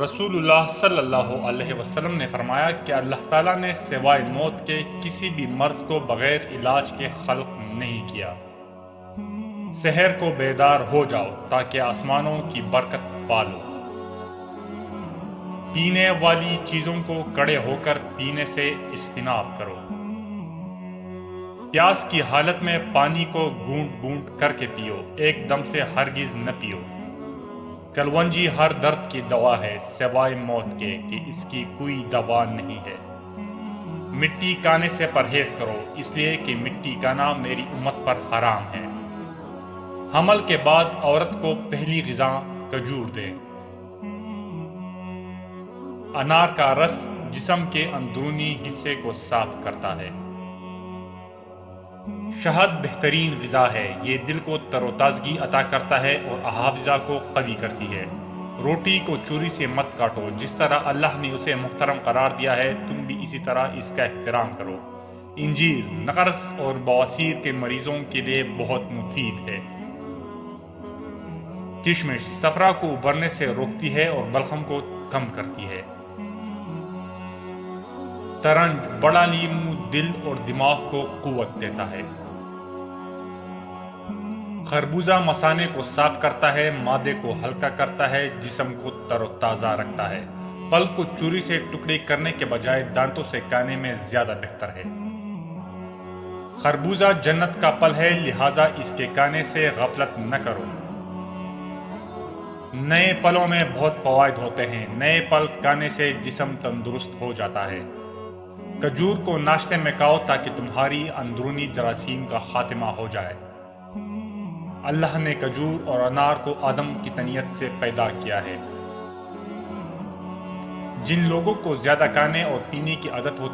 رسول اللہ صلی اللہ علیہ وسلم نے فرمایا کہ اللہ تعالیٰ نے سوائے موت کے کسی بھی مرض کو بغیر علاج کے خلق نہیں کیا۔ سحر کو بیدار ہو جاؤ تاکہ آسمانوں کی برکت پالو۔ پینے والی چیزوں کو کڑے ہو کر پینے سے اجتناب کرو۔ پیاس کی حالت میں پانی کو گھونٹ گھونٹ کر کے پیو، ایک دم سے ہرگز نہ پیو۔ کلونجی ہر درد کی دوا ہے سوائے موت کے کہ اس کی کوئی دوا نہیں ہے۔ مٹی کھانے سے پرہیز کرو اس لیے کہ مٹی کھانا میری امت پر حرام ہے۔ حمل کے بعد عورت کو پہلی غذا کھجور دے۔ انار کا رس جسم کے اندرونی حصے کو صاف کرتا ہے۔ شہد بہترین غذا ہے، یہ دل کو تر و تازگی عطا کرتا ہے اور حافظہ کو قوی کرتی ہے۔ روٹی کو چوری سے مت کاٹو، جس طرح اللہ نے اسے محترم قرار دیا ہے تم بھی اسی طرح اس کا احترام کرو۔ انجیر نقرس اور بواسیر کے مریضوں کے لیے بہت مفید ہے۔ کشمش صفرا کو ابھرنے سے روکتی ہے اور بلغم کو کم کرتی ہے۔ ترنج بڑا لیمو دل اور دماغ کو قوت دیتا ہے۔ خربوزہ مثانے کو صاف کرتا ہے، معدے کو ہلکا کرتا ہے، جسم کو تر و تازہ رکھتا ہے۔ پھل کو چوری سے ٹکڑے کرنے کے بجائے دانتوں سے کھانے میں زیادہ بہتر ہے۔ خربوزہ جنت کا پھل ہے، لہذا اس کے کھانے سے غفلت نہ کرو۔ نئے پھلوں میں بہت فوائد ہوتے ہیں، نئے پھل کھانے سے جسم تندرست ہو جاتا ہے۔ کھجور کو ناشتے میں کھاؤ تاکہ تمہاری اندرونی جراثیم کا خاتمہ ہو جائے۔ اللہ نے کھجور اور انار کو آدم کی تنیت سے پیدا کیا ہے۔ جن لوگوں کو زیادہ کھانے اور پینے کی عادت ہوتی